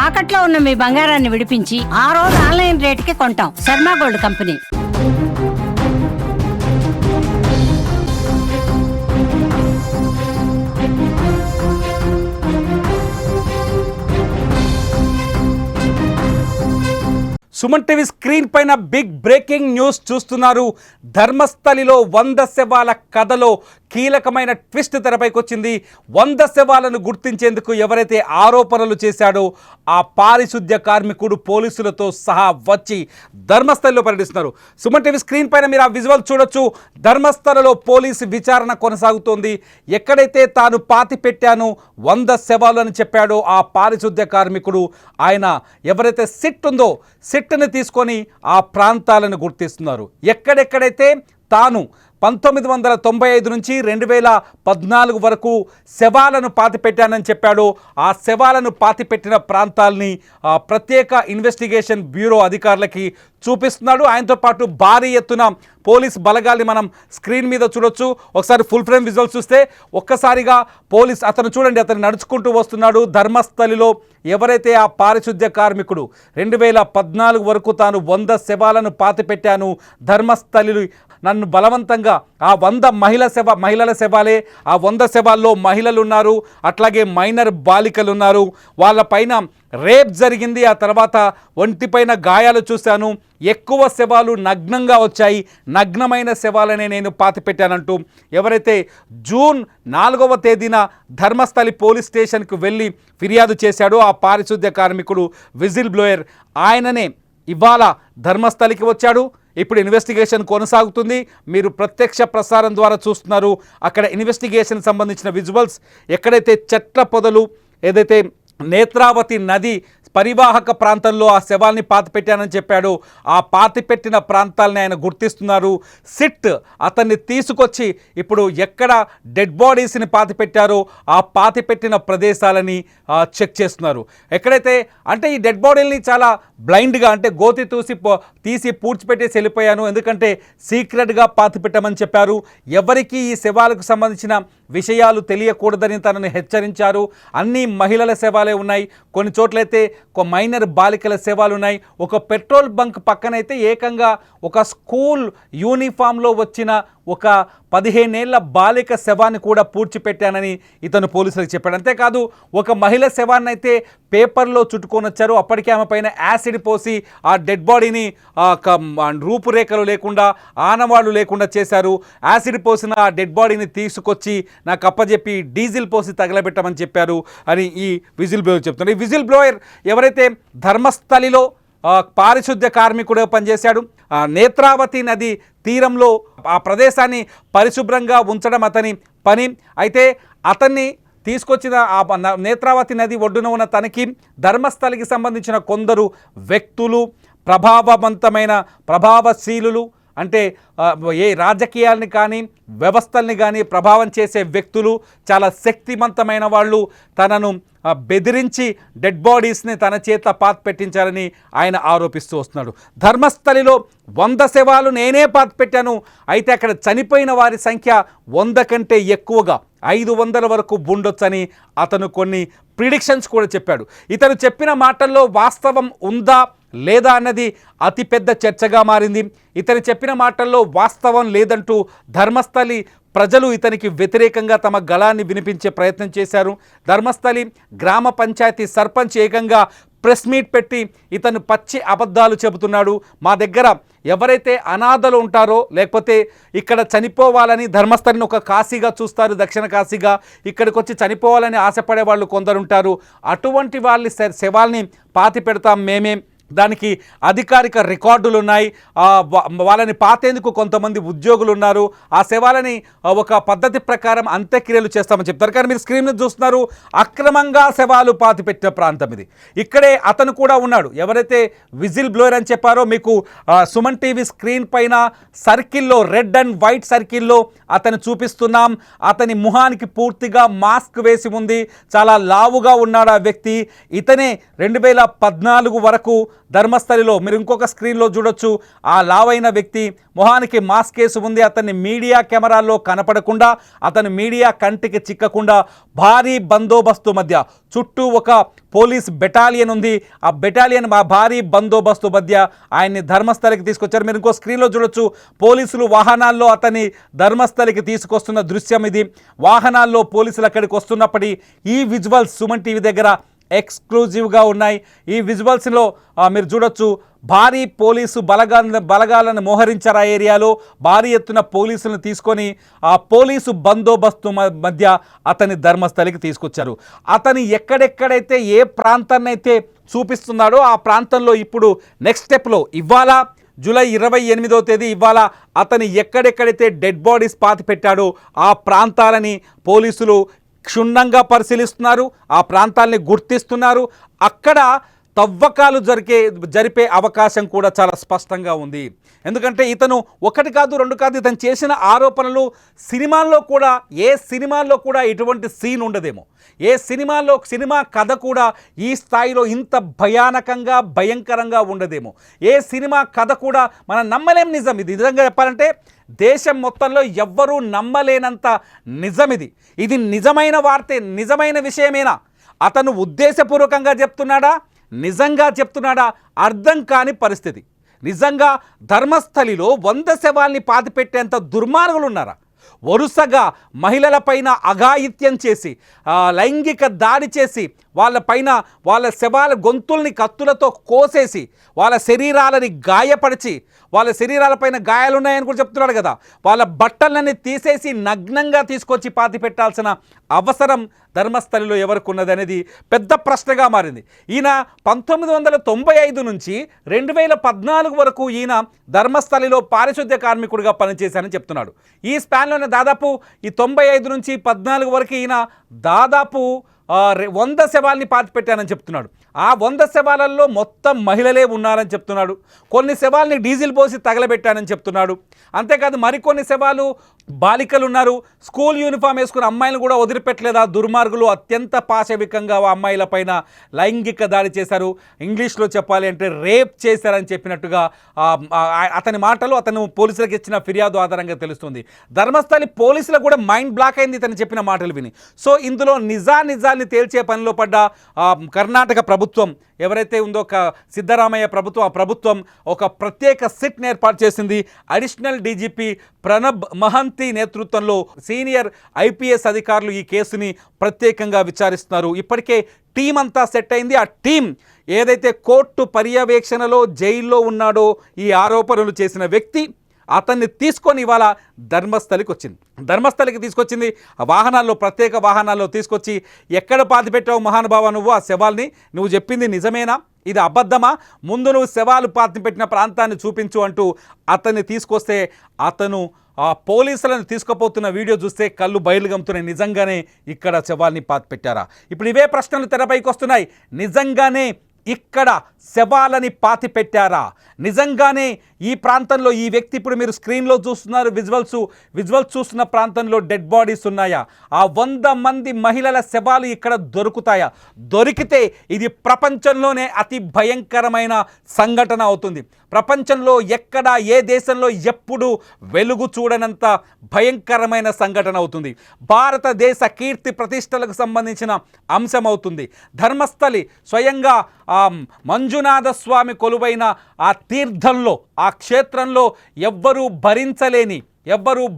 తాకట్లో ఉన్న మీ బంగారాన్ని విడిపించి ఆ రోజు ఆన్లైన్ రేటుకి కొంటాం. Sharma gold company. Suman TV screen పైన బిగ్ బ్రేకింగ్ న్యూస్ చూస్తున్నారు. ధర్మస్థలిలో 100 శవాల కథలో కీలకమైన ట్విస్ట్ తెరపైకి వచ్చింది. 100 శవాలను గుర్తించేందుకు ఎవరైతే ఆరోపణలు చేశాడో ఆ పారిశుద్ధ్య కార్మికుడు పోలీసులతో సహా వచ్చి ధర్మస్థలిలో పర్యటిస్తున్నారు. సుమన్ టీవీ స్క్రీన్ పైన మీరు ఆ విజువల్ చూడొచ్చు. ధర్మస్థలలో పోలీసు విచారణ కొనసాగుతోంది. ఎక్కడైతే తాను పాతి పెట్టాను 100 శవాలు అని చెప్పాడో ఆ పారిశుద్ధ్య కార్మికుడు, ఆయన ఎవరైతే సిట్ ఉందో సిట్ని తీసుకొని ఆ ప్రాంతాలను గుర్తిస్తున్నారు. ఎక్కడెక్కడైతే తాను 1995 నుంచి 2014 వరకు శవాలను పాతిపెట్టానని చెప్పాడో ఆ శవాలను పాతిపెట్టిన ప్రాంతాలని ప్రత్యేక ఇన్వెస్టిగేషన్ బ్యూరో అధికారులకి చూపిస్తున్నాడు. ఆయనతో పాటు భారీ ఎత్తున పోలీస్ బలగాల్ని మనం స్క్రీన్ మీద చూడొచ్చు. ఒకసారి ఫుల్ ఫ్రేమ్ విజువల్స్ చూస్తే ఒక్కసారిగా పోలీస్ అతను చూడండి, అతను నడుచుకుంటూ వస్తున్నాడు. ధర్మస్థలిలో ఎవరైతే ఆ పారిశుద్ధ్య కార్మికుడు 2014 వరకు తాను 100 శవాలను పాతిపెట్టాను, ధర్మస్థలి నన్ను బలవంతంగా ఆ 100 మహిళల శవాలే, ఆ 100 శవాల్లో మహిళలు ఉన్నారు, అట్లాగే మైనర్ బాలికలు ఉన్నారు, వాళ్ళపైన రేప్ జరిగింది, ఆ తర్వాత ఒంటిపైన గాయాలు చూశాను, ఎక్కువ శవాలు నగ్నంగా వచ్చాయి, నగ్నమైన శవాలనే నేను పాతిపెట్టానంటూ ఎవరైతే జూన్ 4వ తేదీన ధర్మస్థలి పోలీస్ స్టేషన్కు వెళ్ళి ఫిర్యాదు చేశాడో ఆ పారిశుద్ధ్య కార్మికుడు విజిల్ బ్లోయర్, ఆయననే ఇవాళ ధర్మస్థలికి వచ్చాడు. ఇప్పుడు ఇన్వెస్టిగేషన్ కొనసాగుతుంది. మీరు ప్రత్యక్ష ప్రసారం ద్వారా చూస్తున్నారు. అక్కడ ఇన్వెస్టిగేషన్ సంబంధించిన విజువల్స్, ఎక్కడైతే చెట్ల పొదలు, ఏదైతే నేత్రావతి నది పరివాహక ప్రాంతంలో ఆ శవాల్ని పాతిపెట్టానని చెప్పాడు, ఆ పాతిపెట్టిన ప్రాంతాలని ఆయన గుర్తిస్తున్నారు. సిట్ అతన్ని తీసుకొచ్చి ఇప్పుడు ఎక్కడ డెడ్ బాడీస్ని పాతిపెట్టారో ఆ పాతిపెట్టిన ప్రదేశాలని చెక్ చేస్తున్నారు. ఎక్కడైతే అంటే ఈ డెడ్ బాడీలని చాలా బ్లైండ్గా అంటే గోతి తీసి పూడ్చిపెట్టేసి వెళ్ళిపోయాను, ఎందుకంటే సీక్రెట్గా పాతిపెట్టమని చెప్పారు. ఎవరికి ఈ శవాలకు సంబంధించిన విషయాలు తెలియకూడదని తనను హెచ్చరించారు. అన్ని మహిళల శవాలే ఉన్నాయి, కొన్ని చోట్లయితే మైనర్ బాలికల శవాలు ఉన్నాయి. ఒక పెట్రోల్ బంక్ పక్కనైతే ఏకంగా ఒక స్కూల్ యూనిఫామ్లో వచ్చిన ఒక 15 ఏళ్ల బాలిక శవాన్ని కూడా పూడ్చిపెట్టానని ఇతను పోలీసులకు చెప్పాడు. అంతేకాదు ఒక మహిళ శవాన్ని అయితే పేపర్లో చుట్టుకొని వచ్చారు. అప్పటికే ఆమె పైన యాసిడ్ పోసి ఆ డెడ్ బాడీని రూపురేఖలు లేకుండా, ఆనవాళ్లు లేకుండా చేశారు. యాసిడ్ పోసిన ఆ డెడ్ బాడీని తీసుకొచ్చి నాకు అప్పచెప్పి డీజిల్ పోసి తగలబెట్టమని చెప్పారు అని ఈ విజిల్ బ్లోయర్ చెప్తున్నారు. ఈ విజిల్ బ్లోయర్ ఎవరైతే ధర్మస్థలిలో పారిశుద్ధ్య కార్మికుడు పనిచేశాడు, నేత్రావతి నది తీరంలో ఆ ప్రదేశాన్ని పరిశుభ్రంగా ఉంచడం అతని పని. అయితే అతన్ని తీసుకొచ్చిన ఆ నేత్రావతి నది ఒడ్డున ఉన్న తనకి ధర్మస్థలికి సంబంధించిన కొందరు వ్యక్తులు, ప్రభావశీలులు, అంటే ఏ రాజకీయాలని కానీ వ్యవస్థల్ని కానీ ప్రభావం చేసే వ్యక్తులు, చాలా శక్తివంతమైన వాళ్ళు తనను బెదిరించి డెడ్ బాడీస్ని తన చేత పెట్టించారని ఆయన ఆరోపిస్తూ వస్తున్నాడు. ధర్మస్థలిలో 100 శవాలు నేనే పెట్టాను, అయితే అక్కడ చనిపోయిన వారి సంఖ్య 100 కంటే ఎక్కువగా 500 వరకు ఉండొచ్చని అతను కొన్ని ప్రిడిక్షన్స్ కూడా చెప్పాడు. ఇతను చెప్పిన మాటల్లో వాస్తవం ఉందా లేదా అన్నది అతిపెద్ద చర్చగా మారింది. ఇతను చెప్పిన మాటల్లో వాస్తవం లేదంటూ ధర్మస్థలి ప్రజలు ఇతనికి వ్యతిరేకంగా తమ గళాన్ని వినిపించే ప్రయత్నం చేశారు. ధర్మస్థలి గ్రామ పంచాయతీ సర్పంచ్ ఏకంగా ప్రెస్ మీట్ పెట్టి ఇతను పచ్చి అబద్ధాలు చెబుతున్నాడు. మా దగ్గర ఎవరైతే అనాథలు ఉంటారో, లేకపోతే ఇక్కడ చనిపోవాలని ధర్మస్థలిని ఒక కాశీగా చూస్తారు, దక్షిణ కాశీగా, ఇక్కడికి వచ్చి చనిపోవాలని ఆశపడే వాళ్ళు కొందరు ఉంటారు, అటువంటి వాళ్ళ శవాల్ని పాతి పెడతాం మేమే, దానికి అధికారిక రికార్డులు ఉన్నాయి, వాళ్ళని పాతేందుకు కొంతమంది ఉద్యోగులు ఉన్నారు, ఆ శవాలని ఒక పద్ధతి ప్రకారం అంత్యక్రియలు చేస్తామని చెప్తారు. కానీ మీరు స్క్రీన్ మీద చూస్తున్నారు, అక్రమంగా శవాలు పాతిపెట్టిన ప్రాంతం ఇది. ఇక్కడే అతను కూడా ఉన్నాడు, ఎవరైతే విజిల్ బ్లోయర్ అని చెప్పారో మీకు సుమన్ టీవీ స్క్రీన్ పైన సర్కిల్లో, రెడ్ అండ్ వైట్ సర్కిల్లో అతను చూపిస్తున్నాం. అతని ముఖానికి పూర్తిగా మాస్క్ వేసి ఉంది, చాలా లావుగా ఉన్నాడు ఆ వ్యక్తి. ఇతనే 2014 వరకు ధర్మస్థలిలో మీరు ఇంకొక స్క్రీన్లో చూడొచ్చు. ఆ లావైన వ్యక్తి మొహానికి మాస్క్ వేసి ఉంది. అతన్ని మీడియా కెమెరాల్లో కనపడకుండా, అతని మీడియా కంటికి చిక్కకుండా భారీ బందోబస్తు మధ్య, చుట్టూ ఒక పోలీస్ బెటాలియన్ ఉంది. ఆ బెటాలియన్ భారీ బందోబస్తు మధ్య ఆయన్ని ధర్మస్థలికి తీసుకొచ్చారు. మీరు ఇంకో స్క్రీన్లో చూడొచ్చు. పోలీసులు వాహనాల్లో అతన్ని ధర్మస్థలికి తీసుకొస్తున్న దృశ్యం ఇది. వాహనాల్లో పోలీసులు అక్కడికి వస్తున్నప్పటి ఈ విజువల్స్ సుమన్ టీవీ దగ్గర ఎక్స్క్లూజివ్గా ఉన్నాయి. ఈ విజువల్స్లో మీరు చూడొచ్చు, భారీ పోలీసు బలగాలను మోహరించారు. ఆ ఏరియాలో భారీ ఎత్తున పోలీసులను తీసుకొని ఆ పోలీసు బందోబస్తు మధ్య అతని ధర్మస్థలికి తీసుకొచ్చారు. అతని ఎక్కడెక్కడైతే ఏ ప్రాంతాన్ని అయితే చూపిస్తున్నాడో ఆ ప్రాంతంలో ఇప్పుడు నెక్స్ట్ స్టెప్లో ఇవాళ జూలై 28వ తేదీ ఇవాళ అతని ఎక్కడెక్కడైతే డెడ్ బాడీస్ పాతి పెట్టాడో ఆ ప్రాంతాలని పోలీసులు క్షుణ్ణంగా పరిశీలిస్తున్నారు. ఆ ప్రాంతాలని గుర్తిస్తున్నారు. అక్కడ తవ్వకాలు జరిపే అవకాశం కూడా చాలా స్పష్టంగా ఉంది. ఎందుకంటే ఇతను ఒకటి కాదు రెండు కాదు, ఇతను చేసిన ఆరోపణలు ఏ సినిమాల్లో కూడా ఇటువంటి సీన్ ఉండదేమో. సినిమా కథ కూడా ఈ స్థాయిలో ఇంత భయానకంగా భయంకరంగా ఉండదేమో. సినిమా కథ కూడా మనం నమ్మలేం. నిజం ఇది. నిజంగా చెప్పాలంటే దేశం మొత్తంలో ఎవ్వరూ నమ్మలేనంత నిజం ఇది. ఇది నిజమైన వార్తే, నిజమైన విషయమేనా? అతను ఉద్దేశపూర్వకంగా చెప్తున్నాడా, నిజంగా చెప్తున్నాడా అర్థం కాని పరిస్థితి. నిజంగా ధర్మస్థలిలో 100 శవాల్ని పాతిపెట్టేంత దుర్మార్గులు ఉన్నారా? వరుసగా మహిళలపైన అఘాయిత్యం చేసి, లైంగిక దాడి చేసి, వాళ్ళ శవాల గొంతుల్ని కత్తులతో కోసేసి, వాళ్ళ శరీరాలని గాయపరిచి, వాళ్ళ శరీరాలపైన గాయాలున్నాయని కూడా చెప్తున్నాడు కదా, వాళ్ళ బట్టలని తీసేసి నగ్నంగా తీసుకొచ్చి పాతి పెట్టాల్సిన అవసరం ధర్మస్థలిలో ఎవరికి ఉన్నది అనేది పెద్ద ప్రశ్నగా మారింది. ఈయన 1995 నుంచి 2014 వరకు ఈయన ధర్మస్థలిలో పారిశుద్ధ్య కార్మికుడిగా పనిచేశానని చెప్తున్నాడు. ఈ స్పాన్లోనే దాదాపు ఈ 95 నుంచి 14 వరకు ఈయన దాదాపు 100 శవాల్ని పాతిపెట్టానని చెప్తున్నాడు. ఆ 100 శవాలలో మొత్తం మహిళలే ఉన్నారని చెప్తున్నాడు. కొన్ని శవాల్ని డీజిల్ పోసి తగలబెట్టానని చెప్తున్నాడు. అంతేకాదు మరికొన్ని శవాలు బాలికలు ఉన్నారు. స్కూల్ యూనిఫామ్ వేసుకున్న అమ్మాయిలను కూడా వదిలిపెట్టలేదు. ఆ దుర్మార్గులు అత్యంత పాశవికంగా ఆ అమ్మాయిలపైన లైంగిక దాడి చేశారు. ఇంగ్లీష్లో చెప్పాలి అంటే రేప్ చేశారని చెప్పినట్టుగా అతని మాటలు అతను పోలీసులకు ఇచ్చిన ఫిర్యాదు ఆధారంగా తెలుస్తుంది. ధర్మస్థలి పోలీసులకు కూడా మైండ్ బ్లాక్ అయింది ఇతను చెప్పిన మాటలు విని. సో ఇందులో నిజాన్ని తేల్చే పనిలో పడ్డ కర్ణాటక ప్రభుత్వం ఎవరైతే ఉందో, సిద్ధరామయ్య ప్రభుత్వం, ఆ ప్రభుత్వం ఒక ప్రత్యేక సిట్ని ఏర్పాటు చేసింది. అడిషనల్ డీజీపీ ప్రణబ్ మహంతి నేతృత్వంలో సీనియర్ ఐపీఎస్ అధికారులు ఈ కేసుని ప్రత్యేకంగా విచారిస్తున్నారు. ఇప్పటికే టీం అంతా సెట్ అయింది. ఆ టీం ఏదైతే కోర్టు పర్యవేక్షణలో జైల్లో ఉన్నాడో ఈ ఆరోపణలు చేసిన వ్యక్తి, అతన్ని తీసుకొని ఇవాళ ధర్మస్థలికి తీసుకొచ్చింది. ఆ వాహనాల్లో, ప్రత్యేక వాహనాల్లో తీసుకొచ్చి, ఎక్కడ పాతి పెట్టావు మహానుభావ నువ్వు ఆ శవాల్ని, నువ్వు చెప్పింది నిజమేనా, ఇది అబద్ధమా, ముందు నువ్వు శవాలు పాతి పెట్టిన ప్రాంతాన్ని చూపించు అంటూ అతన్ని తీసుకొస్తే, అతను ఆ పోలీసులను తీసుకుపోతున్న వీడియో చూస్తే కళ్ళు బయలు గమ్ముతున్నాయి. నిజంగానే ఇక్కడ శవాల్ని పాతి పెట్టారా? ఇప్పుడు ఇవే ప్రశ్నలు తెరపైకి వస్తున్నాయి. నిజంగానే ఇక్కడ శవాలని పాతి పెట్టారా? నిజంగానే ఈ ప్రాంతంలో ఈ వ్యక్తి, ఇప్పుడు మీరు స్క్రీన్లో చూస్తున్నారు విజువల్స్ చూస్తున్న ప్రాంతంలో డెడ్ బాడీస్ ఉన్నాయా? ఆ 100 మంది మహిళల శవాలు ఇక్కడ దొరుకుతాయా? దొరికితే ఇది ప్రపంచంలోనే అతి భయంకరమైన సంఘటన అవుతుంది. ప్రపంచంలో ఎక్కడ, ఏ దేశంలో ఎప్పుడు వెలుగు చూడనంత భయంకరమైన సంఘటన అవుతుంది. భారతదేశ కీర్తి ప్రతిష్టలకు సంబంధించిన అంశం అవుతుంది. ధర్మస్థలి స్వయంగా మంజునాథ స్వామి కొలువైన ఆ తీర్థంలో, ఆ క్షేత్రంలో ఎవ్వరూ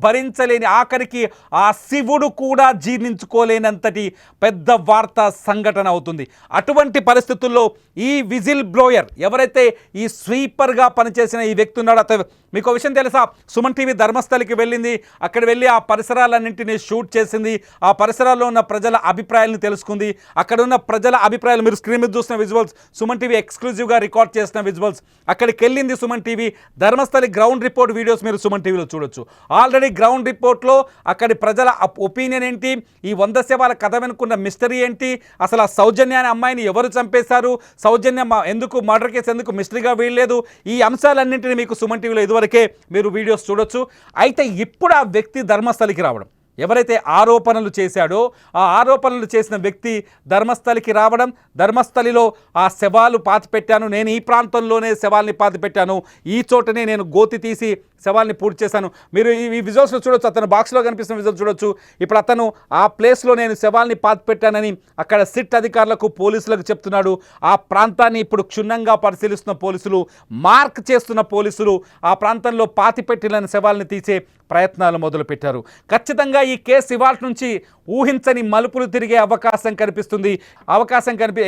భరించలేని ఆఖరికి ఆ శివుడు కూడా జీర్ణించుకోలేనంతటి పెద్ద వార్తా సంఘటన అవుతుంది. అటువంటి పరిస్థితుల్లో ఈ విజిల్ బ్లోయర్ ఎవరైతే ఈ స్వీపర్గా పనిచేసిన ఈ వ్యక్తి ఉన్నాడో, మీకు విషయం తెలుసా, సుమన్ టీవీ ధర్మస్థలికి వెళ్ళింది. అక్కడ వెళ్ళి ఆ పరిసరాలన్నింటినీ షూట్ చేసింది. ఆ పరిసరాల్లో ఉన్న ప్రజల అభిప్రాయాలను తెలుసుకుంది. అక్కడ ఉన్న ప్రజల అభిప్రాయాలు మీరు స్క్రీన్ మీద చూసిన విజువల్స్, సుమన్ టీవీ ఎక్స్క్లూజివ్గా రికార్డ్ చేసిన విజువల్స్. అక్కడికి వెళ్ళింది Suman TV. Dharmasthali ground report videos మీరు సుమన్ టీవీలో చూడొచ్చు. ఆల్రెడీ గ్రౌండ్ రిపోర్ట్లో అక్కడి ప్రజల ఒపీనియన్ ఏంటి, ఈ 100 శవాల కథ వెనుకున్న మిస్టరీ ఏంటి, అసలు ఆ సౌజన్య అనే అమ్మాయిని ఎవరు చంపేశారు, సౌజన్య ఎందుకు మర్డర్ కేసు ఎందుకు మిస్టరీగా వీయలేదు, ఈ అంశాలన్నింటినీ మీకు సుమన్ టీవీలో ఇదివరకే మీరు వీడియోస్ చూడొచ్చు. అయితే ఇప్పుడు ఆ వ్యక్తి ధర్మస్థలికి రావడం, ఎవరైతే ఆరోపణలు చేశాడో ఆ ఆరోపణలు చేసిన వ్యక్తి ధర్మస్థలికి రావడం, ధర్మస్థలిలో ఆ శవాలు పాతిపెట్టాను, నేను ఈ ప్రాంతంలోనే శవాల్ని పాతిపెట్టాను, ఈ చోటనే నేను గోతి తీసి శవాల్ని పూర్తి చేశాను. మీరు ఈ విజువల్స్లో చూడొచ్చు, అతను బాక్స్లో కనిపిస్తున్న విజువల్ చూడొచ్చు. ఇప్పుడు అతను ఆ ప్లేస్లో నేను శవాల్ని పాతిపెట్టానని అక్కడ సిట్ అధికారులకు పోలీసులకు చెప్తున్నాడు. ఆ ప్రాంతాన్ని ఇప్పుడు క్షుణ్ణంగా పరిశీలిస్తున్న పోలీసులు, మార్క్ చేస్తున్న పోలీసులు ఆ ప్రాంతంలో పాతిపెట్టిన శవాల్ని తీసే ప్రయత్నాలు మొదలుపెట్టారు. ఖచ్చితంగా ఈ కేసు ఇవాళ నుంచి ఊహించని మలుపులు తిరిగే అవకాశం కనిపిస్తుంది.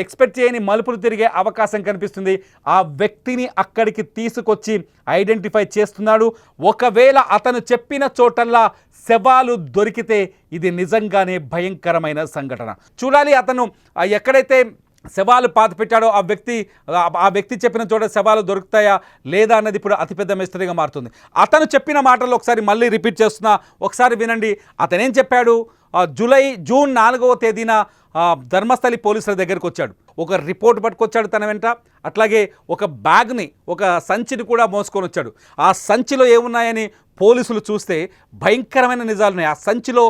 ఎక్స్పెక్ట్ చేయని మలుపులు తిరిగే అవకాశం కనిపిస్తుంది. ఆ వ్యక్తిని అక్కడికి తీసుకొచ్చి ఐడెంటిఫై చేస్తున్నాడు. ఒకవేళ అతను చెప్పిన చోటల్లా శవాలు దొరికితే ఇది నిజంగానే భయంకరమైన సంఘటన. చూడాలి అతను ఎక్కడైతే శవాలు పాతిపెట్టాడో ఆ వ్యక్తి చెప్పిన చోట శవాలు దొరుకుతాయా లేదా అన్నది ఇప్పుడు అతిపెద్ద మిస్టరీగా మారుతుంది. అతను చెప్పిన మాటలు ఒకసారి మళ్ళీ రిపీట్ చేస్తున్నా, ఒకసారి వినండి. అతనేం చెప్పాడు? జూన్ 4వ తేదీన ధర్మస్థలి పోలీసుల దగ్గరికి వచ్చాడు. ఒక రిపోర్ట్ పట్టుకొచ్చాడు తన వెంట. అట్లాగే ఒక బ్యాగ్ని, ఒక సంచిని కూడా మోసుకొని వచ్చాడు. ఆ సంచిలో ఏమున్నాయని పోలీసులు చూస్తే భయంకరమైన నిజాలు ఉన్నాయి. ఆ సంచిలో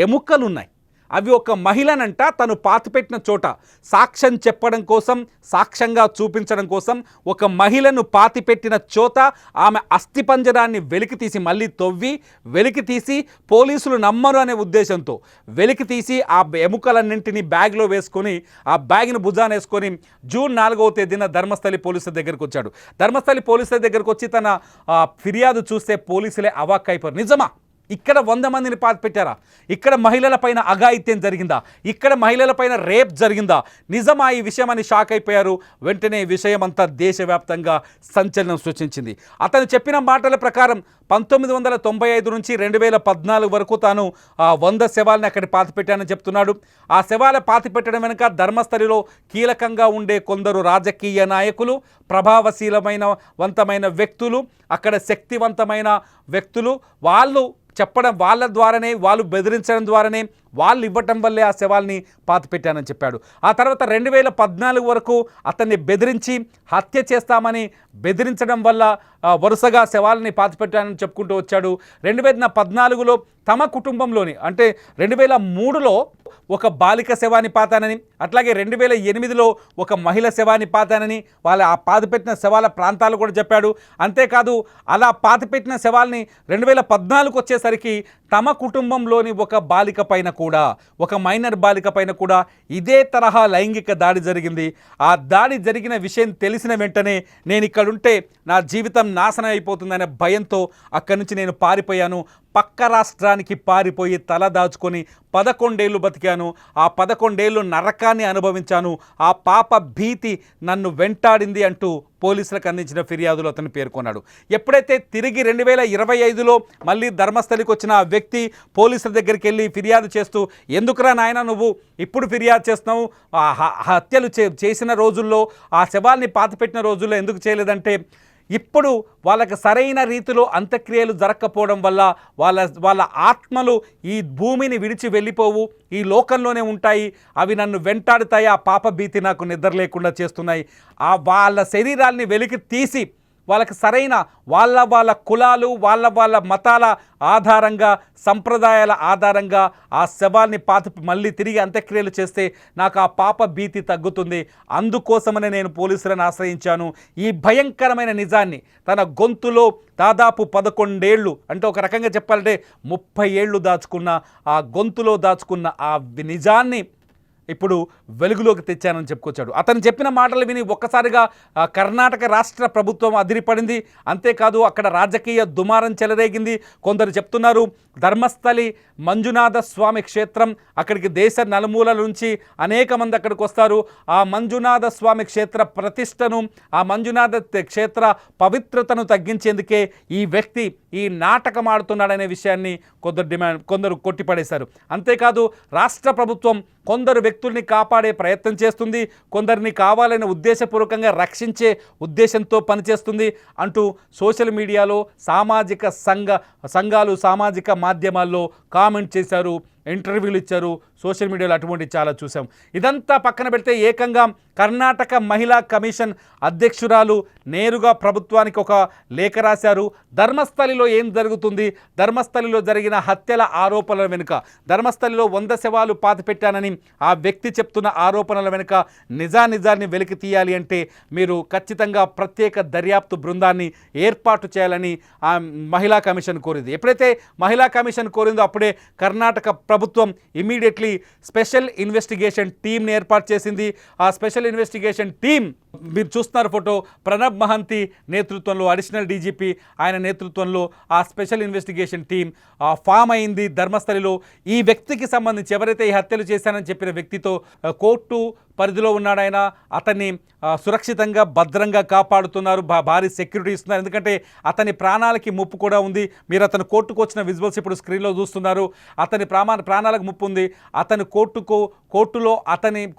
ఎముకలు ఉన్నాయి. అవి ఒక మహిళనంట తను పాతిపెట్టిన చోట సాక్ష్యం చెప్పడం కోసం, సాక్ష్యంగా చూపించడం కోసం ఒక మహిళను పాతిపెట్టిన చోట ఆమె అస్థిపంజరాన్ని వెలికితీసి, మళ్ళీ తవ్వి వెలికితీసి, పోలీసులు నమ్మరు అనే ఉద్దేశంతో వెలికితీసి ఆ ఎముకలన్నింటినీ బ్యాగ్లో వేసుకొని, ఆ బ్యాగ్ని భుజాన వేసుకొని జూన్ 4వ తేదీన ధర్మస్థలి పోలీసుల దగ్గరికి వచ్చాడు. ధర్మస్థలి పోలీసుల దగ్గరికి వచ్చి తన ఫిర్యాదు చూస్తే పోలీసులే అవాక్కైపోయారు. నిజమా? ఇక్కడ 100 మందిని పాతిపెట్టారా? ఇక్కడ మహిళలపైన అఘాయిత్యం జరిగిందా? ఇక్కడ మహిళలపైన రేప్ జరిగిందా? నిజమా ఈ విషయం అని షాక్ అయిపోయారు. వెంటనే ఈ విషయం అంతా దేశవ్యాప్తంగా సంచలనం సృష్టించింది. అతను చెప్పిన మాటల ప్రకారం 1995 నుంచి 2014 వరకు తాను 100 శవాలని అక్కడ పాతిపెట్టానని చెప్తున్నాడు. ఆ శవాల పాతిపెట్టడం వెనుక ధర్మస్థలిలో కీలకంగా ఉండే కొందరు రాజకీయ నాయకులు, ప్రభావశీలమైన వ్యక్తులు, అక్కడ శక్తివంతమైన వ్యక్తులు, వాళ్ళ ద్వారానే, వాళ్ళు బెదిరించడం ద్వారానే, వాళ్ళు ఇవ్వటం వల్లే ఆ శవాల్ని పాతిపెట్టానని చెప్పాడు. ఆ తర్వాత 2014 వరకు అతన్ని బెదిరించి హత్య చేస్తామని బెదిరించడం వల్ల వరుసగా శవాలని పాతిపెట్టానని చెప్పుకుంటూ వచ్చాడు. 2014లో తమ కుటుంబంలోని, అంటే 2003లో ఒక బాలిక శవాన్ని పాతానని, అట్లాగే 2008లో ఒక మహిళ శవాన్ని పాతానని, వాళ్ళ ఆ పాతిపెట్టిన శవాల ప్రాంతాలు కూడా చెప్పాడు. అంతేకాదు అలా పాతిపెట్టిన శవాల్ని 2014కు వచ్చేసరికి తమ కుటుంబంలోని ఒక బాలిక పైన కూడా, ఒక మైనర్ బాలిక పైన కూడా ఇదే తరహా లైంగిక దాడి జరిగింది. ఆ దాడి జరిగిన విషయం తెలిసిన వెంటనే నేను ఇక్కడుంటే నా జీవితం నాశనం అయిపోతుందనే భయంతో అక్కడి నుంచి నేను పారిపోయాను. పక్క రాష్ట్రానికి పారిపోయి తల దాచుకొని 11 ఏళ్ళు బతికాను. ఆ 11 ఏళ్ళు నరకాన్ని అనుభవించాను. ఆ పాప భీతి నన్ను వెంటాడింది అంటూ పోలీసులకు అందించిన ఫిర్యాదులో అతను పేర్కొన్నాడు. ఎప్పుడైతే తిరిగి 2025లో మళ్ళీ ధర్మస్థలికి వచ్చిన ఆ వ్యక్తి పోలీసుల దగ్గరికి వెళ్ళి ఫిర్యాదు చేస్తూ, ఎందుకురా నాయన నువ్వు ఇప్పుడు ఫిర్యాదు చేస్తున్నావు, హత్యలు చేసిన రోజుల్లో, ఆ శవాల్ని పాతిపెట్టిన రోజుల్లో ఎందుకు చేయలేదంటే, ఇప్పుడు వాళ్ళకి సరైన రీతిలో అంత్యక్రియలు జరగకపోవడం వల్ల వాళ్ళ ఆత్మలు ఈ భూమిని విడిచి వెళ్ళిపోవు, ఈ లోకంలోనే ఉంటాయి, అవి నన్ను వెంటాడుతాయి, ఆ పాప భీతి నాకు నిద్ర లేకుండా చేస్తున్నాయి. వాళ్ళ శరీరాల్ని వెలికి తీసి వాళ్ళకి సరైన వాళ్ళ కులాలు, వాళ్ళ మతాల ఆధారంగా, సంప్రదాయాల ఆధారంగా ఆ శవాల్ని మళ్ళీ తిరిగి అంత్యక్రియలు చేస్తే నాకు ఆ పాప భీతి తగ్గుతుంది. అందుకోసమనే నేను పోలీసులను ఆశ్రయించాను. ఈ భయంకరమైన నిజాన్ని తన గొంతులో దాదాపు 11 ఏళ్ళు, అంటే ఒక రకంగా చెప్పాలంటే 30 ఏళ్ళు దాచుకున్న, ఆ గొంతులో దాచుకున్న ఆ నిజాన్ని ఇప్పుడు వెలుగులోకి తెచ్చానని చెప్పుకొచ్చాడు. అతను చెప్పిన మాటలు విని ఒక్కసారిగా కర్ణాటక రాష్ట్ర ప్రభుత్వం అదిరిపడింది. అంతేకాదు అక్కడ రాజకీయ దుమారం చెలరేగింది. కొందరు చెప్తున్నారు ధర్మస్థలి మంజునాథ స్వామి క్షేత్రం, అక్కడికి దేశ నలుమూలల నుంచి అనేక మంది అక్కడికి వస్తారు. ఆ మంజునాథ స్వామి క్షేత్ర ప్రతిష్టను, ఆ మంజునాథ క్షేత్ర పవిత్రతను తగ్గించేందుకే ఈ వ్యక్తి ఈ నాటకం ఆడుతున్నాడనే విషయాన్ని కొందరు కొట్టిపడేశారు. అంతేకాదు రాష్ట్ర ప్రభుత్వం కొందరు వ్యక్తుల్ని కాపాడే ప్రయత్నం చేస్తుంది, కొందరిని కావాలని ఉద్దేశపూర్వకంగా రక్షించే ఉద్దేశంతో పనిచేస్తుంది అంటూ సోషల్ మీడియాలో సామాజిక సంఘాలు, సామాజిక మాధ్యమాల్లో కామెంట్ చేశారు ఇంటర్వ్యూలు ఇచ్చారు, సోషల్ మీడియాలో అటువంటి చాలా చూసాం. ఇదంతా పక్కన పెడితే ఏకంగా కర్ణాటక మహిళా కమిషన్ అధ్యక్షురాలు నేరుగా ప్రభుత్వానికి ఒక లేఖ రాశారు. ధర్మస్థలిలో ఏం జరుగుతుంది, ధర్మస్థలిలో జరిగిన హత్యల ఆరోపణల వెనుక, ధర్మస్థలిలో 100 శవాలు పాతిపెట్టానని ఆ వ్యక్తి చెప్తున్న ఆరోపణల వెనుక నిజాన్ని వెలికి తీయాలి అంటే మీరు ఖచ్చితంగా ప్రత్యేక దర్యాప్తు బృందాన్ని ఏర్పాటు చేయాలని ఆ మహిళా కమిషన్ కోరింది. ఎప్పుడైతే మహిళా కమిషన్ కోరిందో అప్పుడే కర్ణాటక ప్రభుత్వం ఇమీడియట్లీ స్పెషల్ ఇన్వెస్టిగేషన్ టీంని ఏర్పాటు చేసింది. ఆ స్పెషల్ ఇన్వెస్టిగేషన్ టీం మీరు చూస్తున్నారు ఫోటో, ప్రణబ్ మహంతి నేతృత్వంలో, అడిషనల్ డీజీపీ ఆయన నేతృత్వంలో ఆ స్పెషల్ ఇన్వెస్టిగేషన్ టీం ఫామ్ అయింది ధర్మస్థలిలో. ఈ వ్యక్తికి సంబంధించి ఎవరైతే ఈ హత్యలు చేశానని చెప్పిన వ్యక్తితో కోర్టు పరిధిలో ఉన్నాడు ఆయన, అతన్ని సురక్షితంగా భద్రంగా కాపాడుతున్నారు, భారీ సెక్యూరిటీ ఇస్తున్నారు. ఎందుకంటే అతని ప్రాణాలకి ముప్పు కూడా ఉంది. మీరు అతను కోర్టుకు వచ్చిన విజువల్స్ ఇప్పుడు స్క్రీన్లో చూస్తున్నారు. అతని ప్రాణాలకు ముప్పు ఉంది. అతని కోర్టులో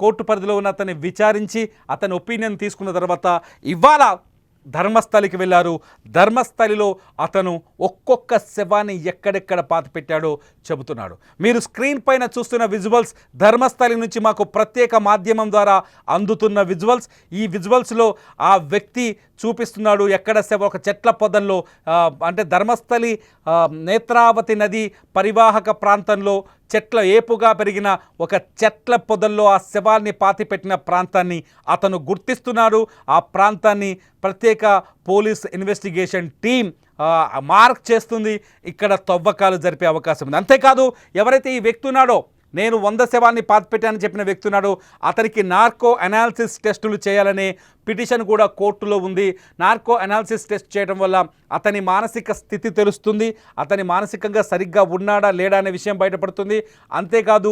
కోర్టు పరిధిలో ఉన్న అతన్ని విచారించి అతని ఒపీనియన్ తీసుకున్న తర్వాత ఇవాళ ధర్మస్థలికి వెళ్ళారు. ధర్మస్థలిలో అతను ఒక్కొక్క శవాన్ని ఎక్కడెక్కడ పాతిపెట్టాడో చెబుతున్నాడు. మీరు స్క్రీన్ పైన చూస్తున్న విజువల్స్ ధర్మస్థలి నుంచి మాకు ప్రత్యేక మాధ్యమం ద్వారా అందుతున్న విజువల్స్. ఈ విజువల్స్లో ఆ వ్యక్తి చూపిస్తున్నాడు ఎక్కడ ఒక చెట్ల పొదల్లో, అంటే ధర్మస్థలి నేత్రావతి నది పరివాహక ప్రాంతంలో చెట్ల ఏపుగా పెరిగిన ఒక చెట్ల పొదల్లో ఆ శవాల్ని పాతిపెట్టిన ప్రాంతాన్ని అతను గుర్తిస్తున్నాడు. ఆ ప్రాంతాన్ని ప్రత్యేక పోలీస్ ఇన్వెస్టిగేషన్ టీం మార్క్ చేస్తుంది. ఇక్కడ తవ్వకాలు జరిపే అవకాశం ఉంది. అంతేకాదు ఎవరైతే ఈ వ్యక్తి ఉన్నాడో, నేను 100 శవాల్ని పాతిపెట్టానని చెప్పిన వ్యక్తి ఉన్నాడు, అతనికి నార్కో అనాలిసిస్ టెస్టులు చేయాలనే పిటిషన్ కూడా కోర్టులో ఉంది. నార్కో అనాలిసిస్ టెస్ట్ చేయడం వల్ల అతని మానసిక స్థితి తెలుస్తుంది, అతని మానసికంగా సరిగ్గా ఉన్నాడా లేడా అనే విషయం బయటపడుతుంది. అంతేకాదు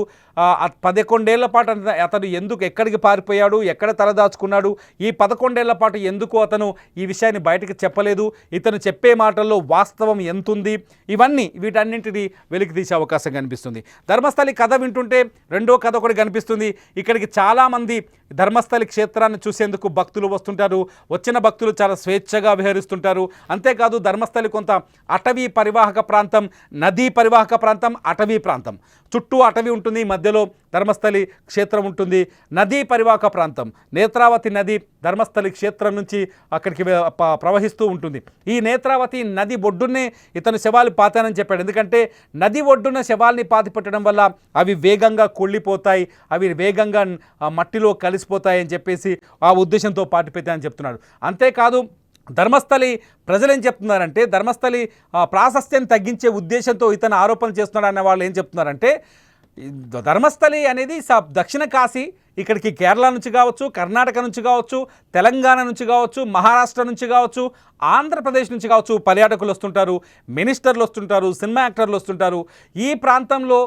11 ఏళ్ల పాటు అతను ఎక్కడికి పారిపోయాడు, ఎక్కడ తలదాచుకున్నాడు, ఈ 11 ఏళ్ల పాటు ఎందుకు అతను ఈ విషయాన్ని బయటకు చెప్పలేదు, ఇతను చెప్పే మాటల్లో వాస్తవం ఎంతుంది, వీటన్నింటినీ వెలికి తీసే అవకాశం కనిపిస్తుంది. ధర్మస్థలి కథ వింటుంటే రెండో కథ ఒకటి కనిపిస్తుంది. ఇక్కడికి చాలామంది ధర్మస్థలి క్షేత్రాన్ని చూసేందుకు భక్తులు వస్తుంటారు. వచ్చిన భక్తులు చాలా స్వేచ్ఛగా విహరిస్తుంటారు. అంతేకాదు ధర్మస్థలి కొంత అటవీ పరివాహక ప్రాంతం, నదీ పరివాహక ప్రాంతం, అటవీ ప్రాంతం, చుట్టూ అటవీ ఉంటుంది, మధ్యలో ధర్మస్థలి క్షేత్రం ఉంటుంది. నదీ పరివాహక ప్రాంతం, నేత్రావతి నది ధర్మస్థలి క్షేత్రం నుంచి అక్కడికి ప్రవహిస్తూ ఉంటుంది. ఈ నేత్రావతి నది ఒడ్డునే ఇతను శవాలు పాతానని చెప్పాడు. ఎందుకంటే నది ఒడ్డున శవాల్ని పాతిపెట్టడం వల్ల అవి వేగంగా కుళ్ళిపోతాయి, అవి వేగంగా మట్టిలో కలిసిపోతాయి అని చెప్పేసి ఆ ఉద్దేశంతో పాతిపెట్టానని చెప్తున్నాడు. అంతేకాదు ధర్మస్థలి ప్రజలు ఏం చెప్తున్నారంటే, ధర్మస్థలి ప్రాశస్త్యం తగ్గించే ఉద్దేశంతో ఇతను ఆరోపణలు చేస్తున్నాడు అన్న వాళ్ళు ఏం చెప్తున్నారంటే, ధర్మస్థలి అనేది దక్షిణ కాశీ, ఇక్కడికి కేరళ నుంచి కావచ్చు, కర్ణాటక నుంచి కావచ్చు, తెలంగాణ నుంచి కావచ్చు, మహారాష్ట్ర నుంచి కావచ్చు, ఆంధ్రప్రదేశ్ నుంచి కావచ్చు పర్యాటకులు వస్తుంటారు, మినిస్టర్లు వస్తుంటారు, సినిమా యాక్టర్లు వస్తుంటారు. ఈ ప్రాంతంలో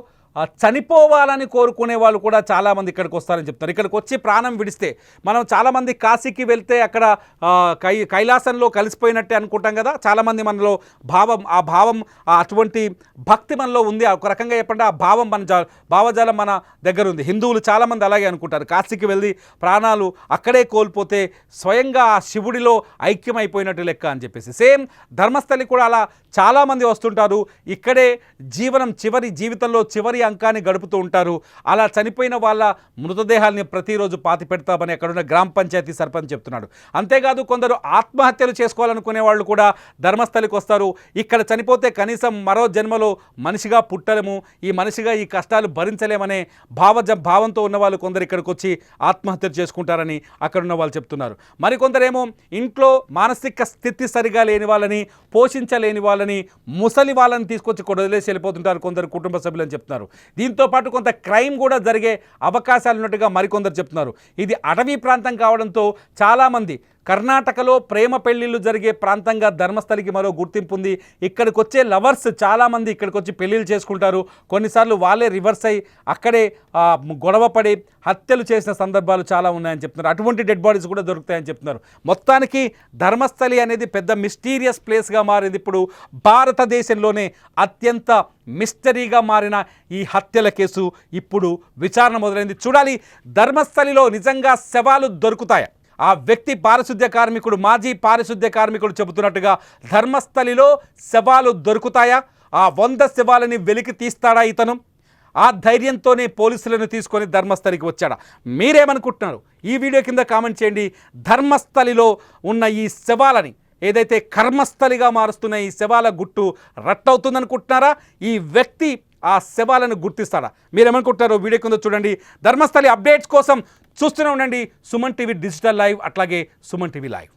చనిపోవాలని కోరుకునే వాళ్ళు కూడా చాలామంది ఇక్కడికి వస్తారని చెప్తారు. ఇక్కడికి వచ్చి ప్రాణం విడిస్తే, మనం చాలామంది కాశీకి వెళ్తే అక్కడ కైలాసంలో కలిసిపోయినట్టే అనుకుంటాం కదా, చాలామంది మనలో ఆ భావం అటువంటి భక్తి మనలో ఉంది. ఒక రకంగా చెప్పండి, ఆ భావం భావజాలం మన దగ్గర ఉంది. హిందువులు చాలామంది అలాగే అనుకుంటారు. కాశీకి వెళ్ళి ప్రాణాలు అక్కడే కోల్పోతే స్వయంగా ఆ శివుడిలో ఐక్యమైపోయినట్టు లెక్క అని చెప్పేసి. సేమ్ ధర్మస్థలి కూడా అలా చాలామంది వస్తుంటారు. ఇక్కడే జీవితంలో చివరి అంకాన్ని గడుపుతూ ఉంటారు. అలా చనిపోయిన వాళ్ళ మృతదేహాల్ని ప్రతిరోజు పాతి పెడతామని అక్కడున్న గ్రామ పంచాయతీ సర్పంచ్ చెప్తున్నాడు. అంతేకాదు కొందరు ఆత్మహత్యలు చేసుకోవాలనుకునే వాళ్ళు కూడా ధర్మస్థలికి వస్తారు. ఇక్కడ చనిపోతే కనీసం మరో జన్మలో మనిషిగా పుట్టలేము, ఈ మనిషిగా ఈ కష్టాలు భరించలేమనే భావంతో ఉన్న వాళ్ళు కొందరు ఇక్కడికి వచ్చి ఆత్మహత్యలు చేసుకుంటారని అక్కడున్న వాళ్ళు చెప్తున్నారు. మరికొందరేమో ఇంట్లో మానసిక స్థితి సరిగా లేని వాళ్ళని, పోషించలేని వాళ్ళని, ముసలి వాళ్ళని తీసుకొచ్చి వదిలేసి వెళ్ళిపోతుంటారు కొందరు కుటుంబ సభ్యులని చెప్తున్నారు. దీంతో పాటు కొంత క్రైమ్ కూడా జరిగే అవకాశాలు ఉన్నట్టుగా మరికొందరు చెప్తున్నారు. ఇది అటవీ ప్రాంతం కావడంతో చాలామంది కర్ణాటకలో ప్రేమ పెళ్లిళ్ళు జరిగే ప్రాంతంగా ధర్మస్థలికి మరో గుర్తింపు ఉంది. ఇక్కడికి వచ్చే లవర్స్ చాలామంది ఇక్కడికి వచ్చి పెళ్లిళ్ళు చేసుకుంటారు. కొన్నిసార్లు వాళ్ళే రివర్స్ అయ్యి అక్కడే గొడవపడి హత్యలు చేసిన సందర్భాలు చాలా ఉన్నాయని చెప్తున్నారు. అటువంటి డెడ్ బాడీస్ కూడా దొరుకుతాయని చెప్తున్నారు. మొత్తానికి ధర్మస్థలి అనేది పెద్ద మిస్టీరియస్ ప్లేస్గా మారింది. ఇప్పుడు భారతదేశంలోనే అత్యంత మిస్టరీగా మారిన ఈ హత్యల కేసు ఇప్పుడు విచారణ మొదలైంది. చూడాలి ధర్మస్థలిలో నిజంగా శవాలు దొరుకుతాయా? ఆ వ్యక్తి మాజీ పారిశుద్ధ్య కార్మికుడు చెబుతున్నట్టుగా ధర్మస్థలిలో శవాలు దొరుకుతాయా? ఆ 100 శవాలని వెలికి తీస్తాడా ఇతను? ఆ ధైర్యంతోనే పోలీసులను తీసుకొని ధర్మస్థలికి వచ్చాడా? మీరేమనుకుంటున్నారు? ఈ వీడియో కింద కామెంట్ చేయండి. ధర్మస్థలిలో ఉన్న ఈ శవాలని ఏదైతే కర్మస్థలిగా మారుస్తున్న ఈ శవాల గుట్టు రట్టవుతుందనుకుంటున్నారా? ఈ వ్యక్తి ఆ శవాలను గుర్తిస్తాడా? మీరేమనుకుంటున్నారో వీడియో కింద చూడండి. ధర్మస్థలి అప్డేట్స్ కోసం చూస్తూనే ఉండండి సుమన్ టీవీ డిజిటల్ లైవ్, అట్లాగే సుమన్ టీవీ లైవ్.